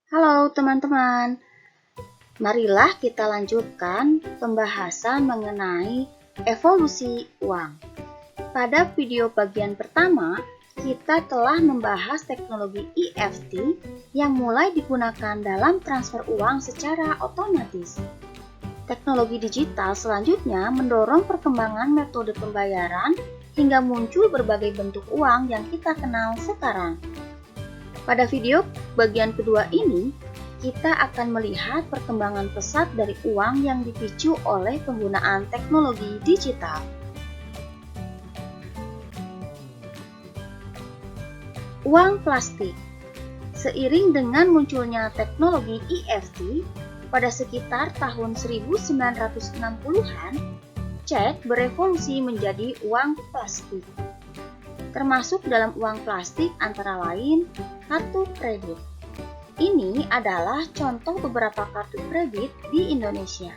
Halo teman-teman, marilah kita lanjutkan pembahasan mengenai evolusi uang. Pada video bagian pertama, kita telah membahas teknologi EFT yang mulai digunakan dalam transfer uang secara otomatis. Teknologi digital selanjutnya mendorong perkembangan metode pembayaran hingga muncul berbagai bentuk uang yang kita kenal sekarang. Pada video bagian kedua ini, kita akan melihat perkembangan pesat dari uang yang dipicu oleh penggunaan teknologi digital. Uang plastik. Seiring dengan munculnya teknologi EFT, pada sekitar tahun 1960-an, cek berevolusi menjadi uang plastik. Termasuk dalam uang plastik antara lain kartu kredit. Ini adalah contoh beberapa kartu kredit di Indonesia.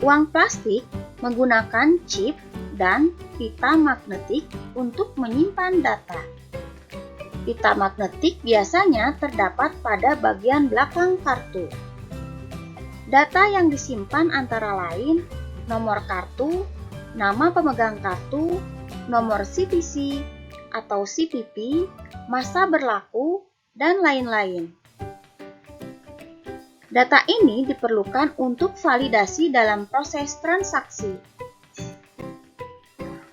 Uang plastik menggunakan chip dan pita magnetik untuk menyimpan data. Pita magnetik biasanya terdapat pada bagian belakang kartu. Data yang disimpan antara lain nomor kartu, nama pemegang kartu, nomor CVC atau CVV, masa berlaku, dan lain-lain. Data ini diperlukan untuk validasi dalam proses transaksi.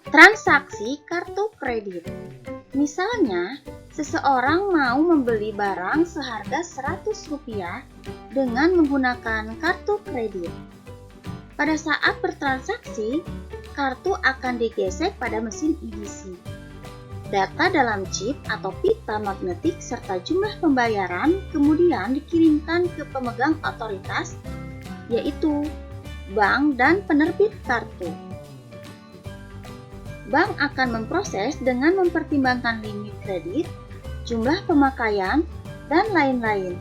Transaksi kartu kredit. Misalnya, seseorang mau membeli barang seharga Rp100 dengan menggunakan kartu kredit. Pada saat bertransaksi, kartu akan digesek pada mesin EDC. Data dalam chip atau pita magnetik serta jumlah pembayaran kemudian dikirimkan ke pemegang otoritas, yaitu bank dan penerbit kartu. Bank akan memproses dengan mempertimbangkan limit kredit, jumlah pemakaian, dan lain-lain.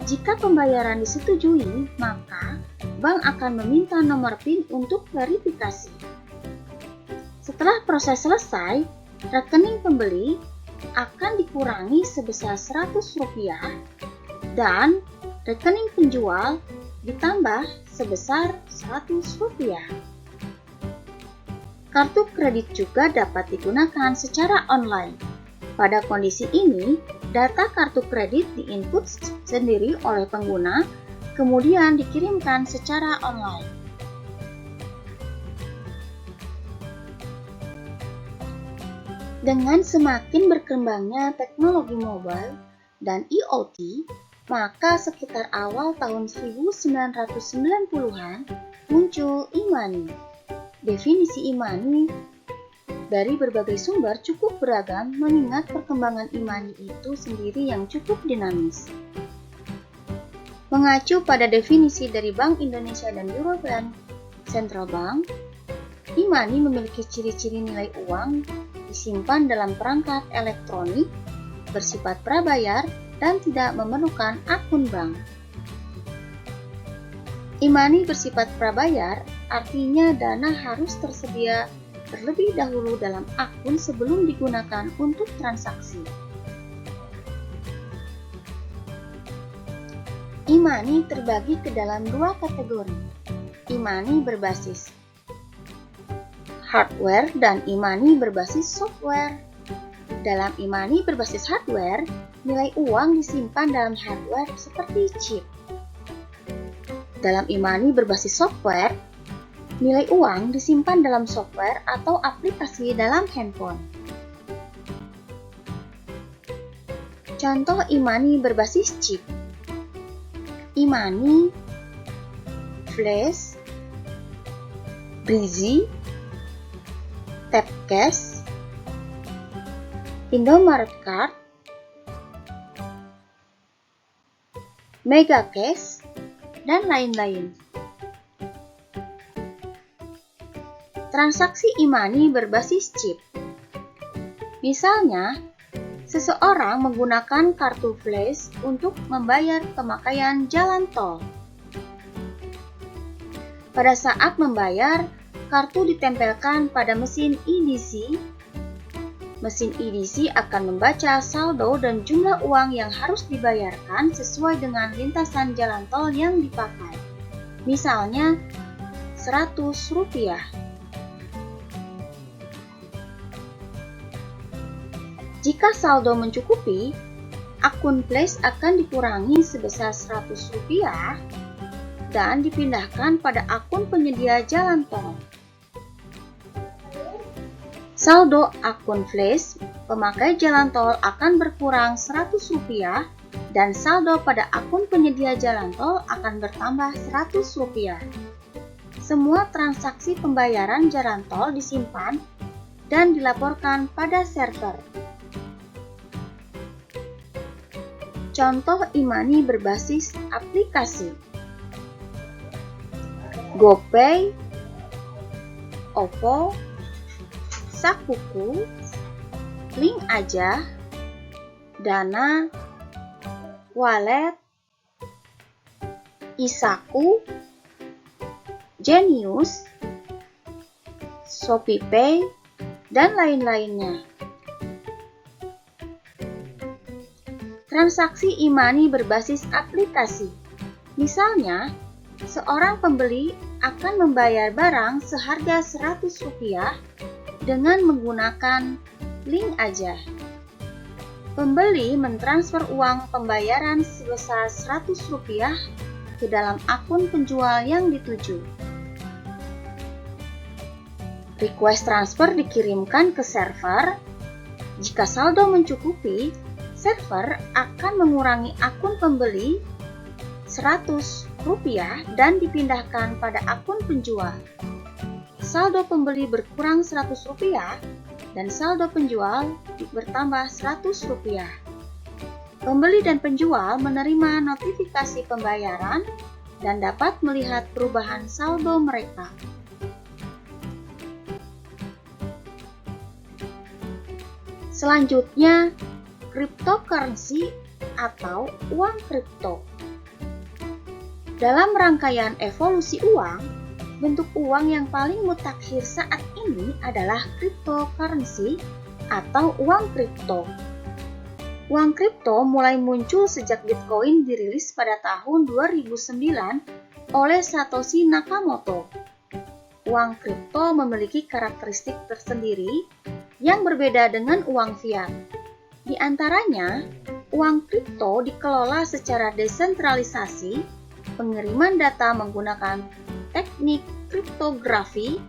Jika pembayaran disetujui, maka bank akan meminta nomor PIN untuk verifikasi. Setelah proses selesai, rekening pembeli akan dikurangi sebesar Rp100 dan rekening penjual ditambah sebesar Rp100. Kartu kredit juga dapat digunakan secara online. Pada kondisi ini, data kartu kredit diinput sendiri oleh pengguna, kemudian dikirimkan secara online. Dengan semakin berkembangnya teknologi mobile dan IoT, maka sekitar awal tahun 1990-an muncul e-money. Definisi e-money dari berbagai sumber cukup beragam mengingat perkembangan e-money itu sendiri yang cukup dinamis. Mengacu pada definisi dari Bank Indonesia dan European Central Bank, e-money memiliki ciri-ciri nilai uang disimpan dalam perangkat elektronik, bersifat prabayar, dan tidak memerlukan akun bank. E-money bersifat prabayar artinya dana harus tersedia terlebih dahulu dalam akun sebelum digunakan untuk transaksi. E-money terbagi ke dalam dua kategori, e-money berbasis hardware dan e-money berbasis software. Dalam e-money berbasis hardware, nilai uang disimpan dalam hardware seperti chip. Dalam e-money berbasis software, nilai uang disimpan dalam software atau aplikasi dalam handphone. Contoh e-money berbasis chip: e-money, Flash, Breezy, Tapcash, Indomaret Card, Megacash, dan lain-lain. Transaksi e-money berbasis chip. Misalnya, seseorang menggunakan kartu flash untuk membayar pemakaian jalan tol. Pada saat membayar, kartu ditempelkan pada mesin EDC Mesin EDC akan membaca saldo dan jumlah uang yang harus dibayarkan sesuai dengan lintasan jalan tol yang dipakai. Misalnya, Rp100. Jika saldo mencukupi, akun Flash akan dikurangi sebesar Rp100 dan dipindahkan pada akun penyedia jalan tol. Saldo akun Flash pemakai jalan tol akan berkurang Rp100 dan saldo pada akun penyedia jalan tol akan bertambah Rp100. Semua transaksi pembayaran jalan tol disimpan dan dilaporkan pada server. Contoh e-money berbasis aplikasi: GoPay, OVO, Sakuku, Link Aja, Dana, Wallet, Isaku, Genius, ShopeePay, dan lain-lainnya. Transaksi e-money berbasis aplikasi. Misalnya, seorang pembeli akan membayar barang seharga Rp100 dengan menggunakan Link Aja. Pembeli mentransfer uang pembayaran sebesar Rp100 ke dalam akun penjual yang dituju. Request transfer dikirimkan ke server. Jika saldo mencukupi, server akan mengurangi akun pembeli Rp100 dan dipindahkan pada akun penjual. Saldo pembeli berkurang Rp100 dan saldo penjual bertambah Rp100. Pembeli dan penjual menerima notifikasi pembayaran dan dapat melihat perubahan saldo mereka. Selanjutnya, cryptocurrency atau uang kripto. Dalam rangkaian evolusi uang, bentuk uang yang paling mutakhir saat ini adalah cryptocurrency atau uang kripto. Uang kripto mulai muncul sejak Bitcoin dirilis pada tahun 2009 oleh Satoshi Nakamoto. Uang kripto memiliki karakteristik tersendiri yang berbeda dengan uang fiat. Di antaranya, uang kripto dikelola secara desentralisasi, pengiriman data menggunakan teknik kriptografi,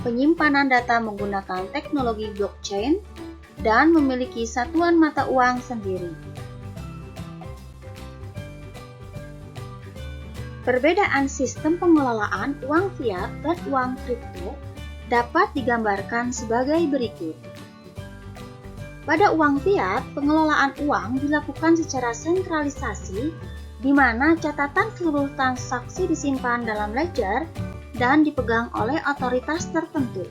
penyimpanan data menggunakan teknologi blockchain, dan memiliki satuan mata uang sendiri. Perbedaan sistem pengelolaan uang fiat dan uang kripto dapat digambarkan sebagai berikut. Pada uang fiat, pengelolaan uang dilakukan secara sentralisasi, di mana catatan seluruh transaksi disimpan dalam ledger dan dipegang oleh otoritas tertentu.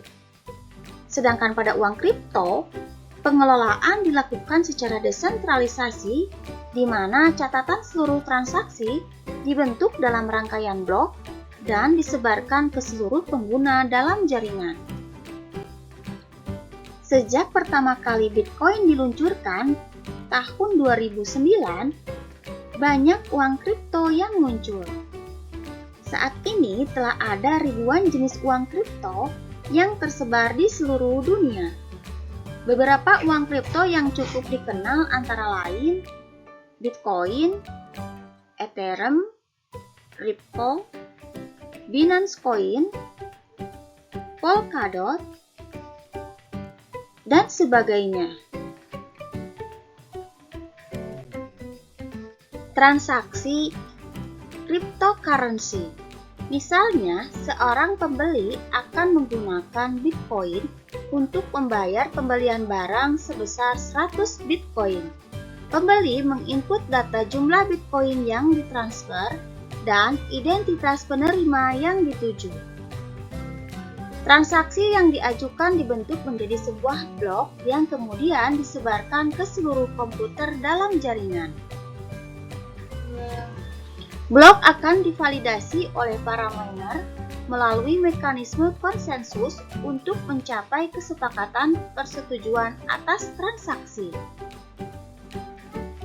Sedangkan pada uang kripto, pengelolaan dilakukan secara desentralisasi, di mana catatan seluruh transaksi dibentuk dalam rangkaian blok dan disebarkan ke seluruh pengguna dalam jaringan. Sejak pertama kali Bitcoin diluncurkan tahun 2009, banyak uang kripto yang muncul. Saat ini telah ada ribuan jenis uang kripto yang tersebar di seluruh dunia. Beberapa uang kripto yang cukup dikenal antara lain Bitcoin, Ethereum, Ripple, Binance Coin, Polkadot, dan sebagainya. Transaksi cryptocurrency. Misalnya, seorang pembeli akan menggunakan Bitcoin untuk membayar pembelian barang sebesar 100 Bitcoin. Pembeli menginput data jumlah Bitcoin yang ditransfer dan identitas penerima yang dituju. Transaksi yang diajukan dibentuk menjadi sebuah blok yang kemudian disebarkan ke seluruh komputer dalam jaringan. Blok akan divalidasi oleh para miner melalui mekanisme konsensus untuk mencapai kesepakatan persetujuan atas transaksi.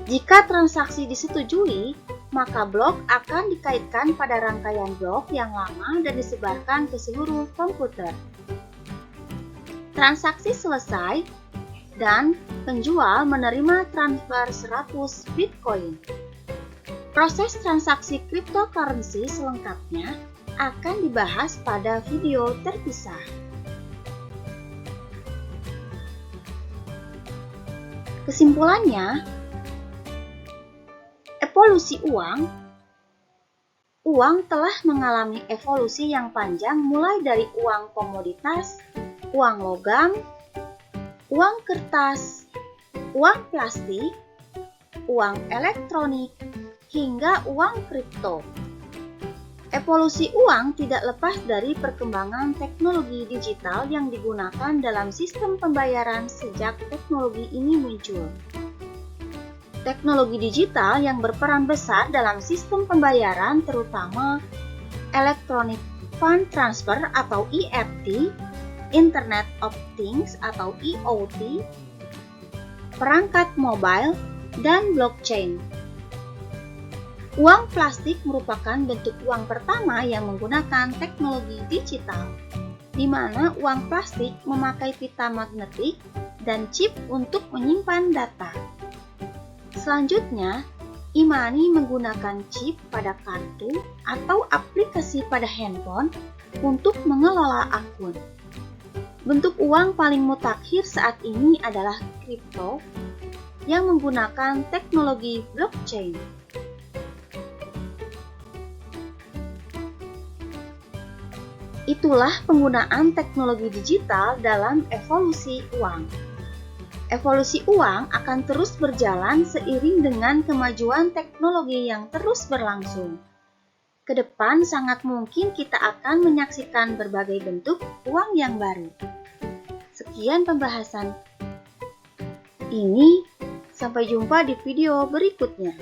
Jika transaksi disetujui, maka blok akan dikaitkan pada rangkaian blok yang lama dan disebarkan ke seluruh komputer. Transaksi selesai dan penjual menerima transfer 100 Bitcoin. Proses transaksi cryptocurrency selengkapnya akan dibahas pada video terpisah. Kesimpulannya, evolusi uang telah mengalami evolusi yang panjang mulai dari uang komoditas, uang logam, uang kertas, uang plastik, uang elektronik, hingga uang kripto. Evolusi uang tidak lepas dari perkembangan teknologi digital yang digunakan dalam sistem pembayaran sejak teknologi ini muncul. Teknologi digital yang berperan besar dalam sistem pembayaran terutama Electronic Fund Transfer atau EFT, Internet of Things atau IoT, perangkat mobile, dan blockchain. Uang plastik merupakan bentuk uang pertama yang menggunakan teknologi digital, di mana uang plastik memakai pita magnetik dan chip untuk menyimpan data. Selanjutnya, e-money menggunakan chip pada kartu atau aplikasi pada handphone untuk mengelola akun. Bentuk uang paling mutakhir saat ini adalah kripto yang menggunakan teknologi blockchain. Itulah penggunaan teknologi digital dalam evolusi uang. Evolusi uang akan terus berjalan seiring dengan kemajuan teknologi yang terus berlangsung. Kedepan sangat mungkin kita akan menyaksikan berbagai bentuk uang yang baru. Sekian pembahasan ini, sampai jumpa di video berikutnya.